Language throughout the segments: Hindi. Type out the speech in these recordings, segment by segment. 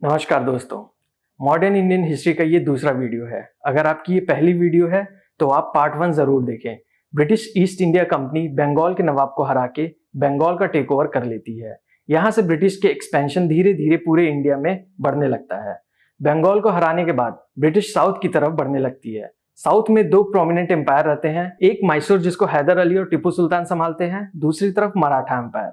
नमस्कार दोस्तों। मॉडर्न इंडियन हिस्ट्री का ये दूसरा वीडियो है। अगर आपकी ये पहली वीडियो है तो आप पार्ट 1 जरूर देखें। British East India Company Bengal के नवाब को हरा के बंगाल का टेक ओवर कर लेती है। यहाँ से ब्रिटिश के एक्सपेंशन धीरे धीरे पूरे इंडिया में बढ़ने लगता है। बंगाल को हराने के बाद ब्रिटिश साउथ की तरफ बढ़ने लगती है। साउथ में दो प्रोमिनेंट एम्पायर रहते हैं, एक मैसूर जिसको हैदर अली और टीपू सुल्तान संभालते हैं, दूसरी तरफ मराठा एम्पायर।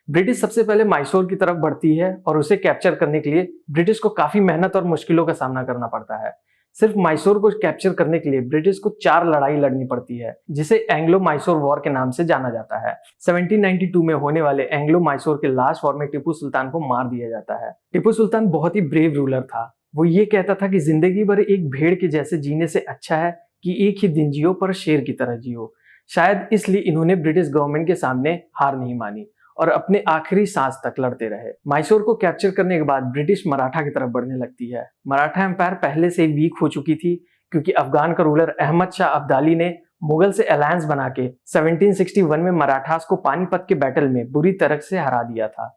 ब्रिटिश सबसे पहले मैसूर की तरफ बढ़ती है और उसे कैप्चर करने के लिए ब्रिटिश को काफी मेहनत और मुश्किलों का सामना करना पड़ता है। सिर्फ मैसूर को कैप्चर करने के लिए ब्रिटिश को 4 लड़ाई लड़नी पड़ती है, जिसे एंग्लो मैसूर वॉर के नाम से जाना जाता है। 1792 में होने वाले एंग्लो मैसूर के लास्ट वॉर में टीपू सुल्तान को मार दिया जाता है। टीपू सुल्तान बहुत ही ब्रेव रूलर था। वो ये कहता था कि जिंदगी भर एक भेड़ के जैसे जीने से अच्छा है कि एक ही दिन जियो पर शेर की तरह जियो। शायद इसलिए इन्होंने ब्रिटिश गवर्नमेंट के सामने हार नहीं मानी और अपने आखिरी सांस तक लड़ते रहे। मैसूर को कैप्चर करने के बाद ब्रिटिश मराठा की तरफ बढ़ने लगती है। मराठा एम्पायर पहले से ही वीक हो चुकी थी क्योंकि अफगान का रूलर अहमद शाह अब्दाली ने मुगल से अलायंस बना के 1761 में मराठास को पानीपत के बैटल में बुरी तरह से हरा दिया था।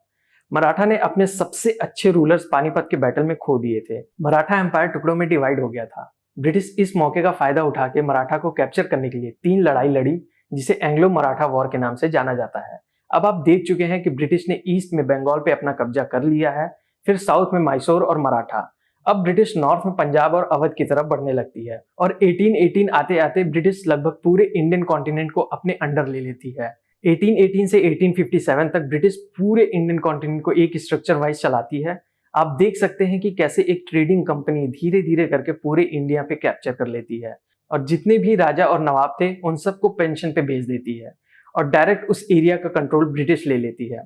मराठा ने अपने सबसे अच्छे रूलर्स पानीपत के बैटल में खो दिए थे। मराठा एम्पायर टुकड़ों में डिवाइड हो गया था। ब्रिटिश इस मौके का फायदा उठा के मराठा को कैप्चर करने के लिए 3 लड़ाई लड़ी, जिसे एंग्लो मराठा वॉर के नाम से जाना जाता है। अब आप देख चुके हैं कि ब्रिटिश ने ईस्ट में बंगाल पे अपना कब्जा कर लिया है, फिर साउथ में मैसूर और मराठा। अब ब्रिटिश नॉर्थ में पंजाब और अवध की तरफ बढ़ने लगती है और 1818 आते आते ब्रिटिश लगभग पूरे इंडियन कॉन्टिनेंट को अपने अंडर ले लेती है। 1818 से 1857 तक ब्रिटिश पूरे इंडियन कॉन्टिनेंट को एक स्ट्रक्चर वाइज चलाती है। आप देख सकते हैं कि कैसे एक ट्रेडिंग कंपनी धीरे धीरे करके पूरे इंडिया पे कैप्चर कर लेती है और जितने भी राजा और नवाब थे उन सबको पेंशन पे भेज देती है और डायरेक्ट उस एरिया का कंट्रोल ब्रिटिश ले लेती है।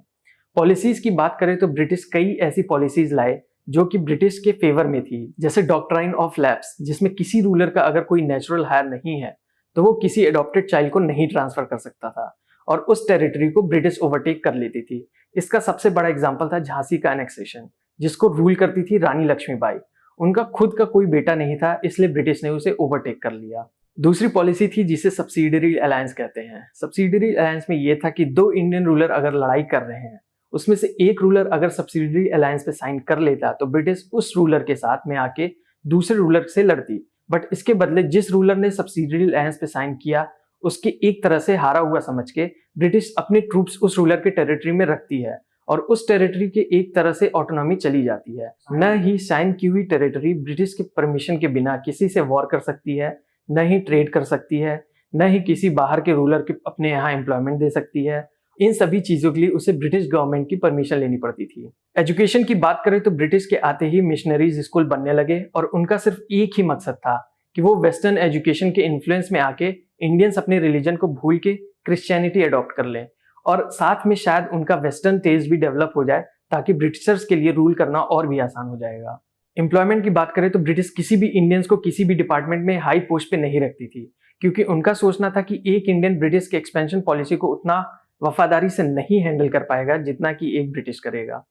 पॉलिसीज की बात करें तो ब्रिटिश कई ऐसी पॉलिसीज लाए जो कि ब्रिटिश के फेवर में थी, जैसे डॉक्ट्राइन ऑफ लैप्स, जिसमें किसी रूलर का अगर कोई नेचुरल हायर नहीं है तो वो किसी एडॉप्टेड चाइल्ड को नहीं ट्रांसफर कर सकता था और उस टेरिटरी को ब्रिटिश ओवरटेक कर लेती थी। इसका सबसे बड़ा एग्जाम्पल था झांसी का एनेक्सेशन, जिसको रूल करती थी रानी लक्ष्मीबाई। उनका खुद का कोई बेटा नहीं था, इसलिए ब्रिटिश ने उसे ओवरटेक कर लिया। दूसरी पॉलिसी थी जिसे सब्सिडियरी अलायंस कहते हैं। सब्सिडियरी अलायंस में यह था कि 2 इंडियन रूलर अगर लड़ाई कर रहे हैं, उसमें से एक रूलर अगर सब्सिडियरी अलायंस पे साइन कर लेता तो ब्रिटिश उस रूलर के साथ में आके दूसरे रूलर से लड़ती, बट इसके बदले जिस रूलर ने सब्सिडियरी अलायंस पे साइन किया उसके एक तरह से हारा हुआ समझ के ब्रिटिश अपने ट्रूप्स उस रूलर के टेरिटरी में रखती है और उस टेरिटरी के एक तरह से ऑटोनॉमी चली जाती है। न ही साइन की हुई टेरिटरी ब्रिटिश के परमिशन के बिना किसी से वॉर कर सकती है, न ही ट्रेड कर सकती है, न ही किसी बाहर के रूलर के अपने यहाँ एम्प्लॉयमेंट दे सकती है। इन सभी चीजों के लिए उसे ब्रिटिश गवर्नमेंट की परमिशन लेनी पड़ती थी। एजुकेशन की बात करें तो ब्रिटिश के आते ही मिशनरीज स्कूल बनने लगे और उनका सिर्फ एक ही मकसद था कि वो वेस्टर्न एजुकेशन के इन्फ्लुएंस में आके इंडियंस अपने रिलीजन को भूल के क्रिश्चियनिटी अडॉप्ट कर लें और साथ में शायद उनका वेस्टर्न टेस्ट भी डेवलप हो जाए ताकि ब्रिटिशर्स के लिए रूल करना और भी आसान हो जाएगा। एम्प्लॉयमेंट की बात करें तो ब्रिटिश किसी भी इंडियंस को किसी भी डिपार्टमेंट में हाई पोस्ट पे नहीं रखती थी, क्योंकि उनका सोचना था कि एक इंडियन ब्रिटिश के एक्सपेंशन पॉलिसी को उतना वफादारी से नहीं हैंडल कर पाएगा जितना कि एक ब्रिटिश करेगा।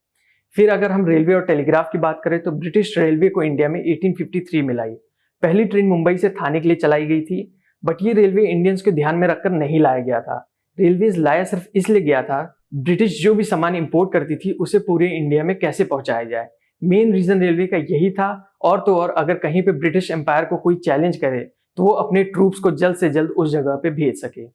फिर अगर हम रेलवे और टेलीग्राफ की बात करें तो ब्रिटिश रेलवे को इंडिया में 1853 में लाई। पहली ट्रेन मुंबई से थाने के लिए चलाई गई थी, बट ये रेलवे इंडियंस को ध्यान में रखकर नहीं लाया गया था। रेलवेज लाया सिर्फ इसलिए गया था ब्रिटिश जो भी सामान इंपोर्ट करती थी उसे पूरे इंडिया में कैसे पहुंचाया जाए। मेन रीजन रेलवे का यही था। और तो और अगर कहीं पे ब्रिटिश एम्पायर को कोई चैलेंज करे तो वो अपने ट्रूप्स को जल्द से जल्द उस जगह पे भेज सके।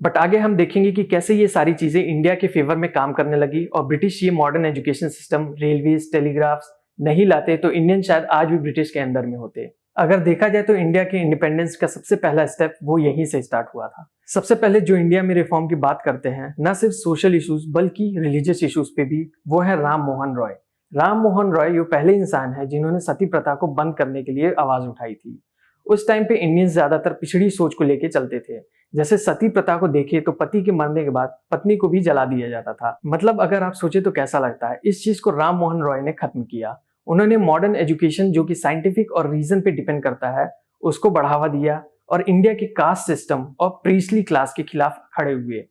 बट आगे हम देखेंगे कि कैसे ये सारी चीजें इंडिया के फेवर में काम करने लगी और ब्रिटिश ये modern education system, railways, telegraphs नहीं लाते तो इंडियन शायद आज भी ब्रिटिश के अंदर में होते। अगर देखा जाए तो इंडिया के इंडिपेंडेंस का सबसे पहला स्टेप वो यहीं से स्टार्ट हुआ था। सबसे पहले जो इंडिया में रिफॉर्म की बात करते हैं, न सिर्फ सोशल इश्यूज बल्कि रिलीजियस इश्यूज पे भी, वो है राम मोहन रॉय। राम मोहन रॉय ये पहले इंसान है जिन्होंने सती प्रथा को बंद करने के लिए आवाज उठाई थी। उस टाइम पे इंडियंस ज्यादातर पिछड़ी सोच को लेके चलते थे। जैसे सती प्रथा को देखे तो पति के मरने के बाद पत्नी को भी जला दिया जाता था। मतलब अगर आप सोचे तो कैसा लगता है, इस चीज को राम मोहन रॉय ने खत्म किया। उन्होंने मॉडर्न एजुकेशन जो कि साइंटिफिक और रीजन पे डिपेंड करता है उसको बढ़ावा दिया और इंडिया के कास्ट सिस्टम और प्रीस्टली क्लास के खिलाफ खड़े हुए।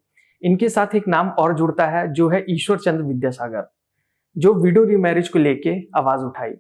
इनके साथ एक नाम और जुड़ता है जो है ईश्वर चंद्र विद्यासागर, जो विडो रीमैरिज को लेके आवाज उठाई।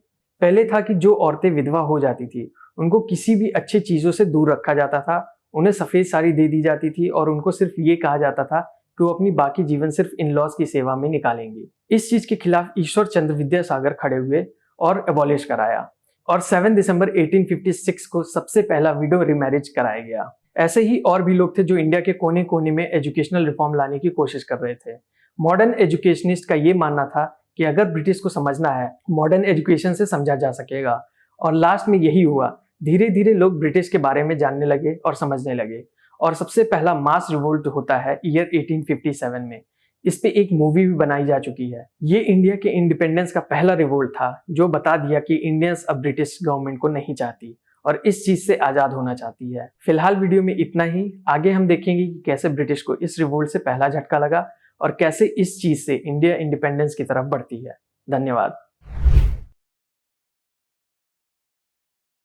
पहले था कि जो औरतें विधवा हो जाती थी उनको किसी भी अच्छी चीजों से दूर रखा जाता था, उन्हें सफेद साड़ी दे दी जाती थी और उनको सिर्फ ये कहा जाता था कि वो अपनी बाकी जीवन सिर्फ इन लॉज की सेवा में निकालेंगे। इस चीज के खिलाफ ईश्वर चंद्र विद्यासागर खड़े हुए और एबॉलिश कराया। और 7 दिसंबर 1856 को सबसे पहला विडो रिमैरिज कराया गया। ऐसे ही और भी लोग थे जो इंडिया के कोने कोने में एजुकेशनल रिफॉर्म लाने की कोशिश कर रहे थे। मॉडर्न एजुकेशनिस्ट का ये मानना था कि अगर ब्रिटिश को समझना है, मॉडर्न एजुकेशन से समझा जा सकेगा। और लास्ट में यही हुआ। धीरे धीरे लोग ब्रिटिश के बारे में जानने लगे और समझने लगे। और सबसे पहला मास रिवोल्ट होता है ईयर 1857 में। इस पे एक मूवी भी बनाई जा चुकी है। ये इंडिया के इंडिपेंडेंस का पहला रिवोल्ट था जो बता दिया कि इंडियंस अब ब्रिटिश गवर्नमेंट को नहीं चाहती और इस चीज से आजाद होना चाहती है। फिलहाल वीडियो में इतना ही। आगे हम देखेंगे कि कैसे ब्रिटिश को इस रिवोल्ट से पहला झटका लगा और कैसे इस चीज से इंडिया इंडिपेंडेंस की तरफ बढ़ती है। धन्यवाद।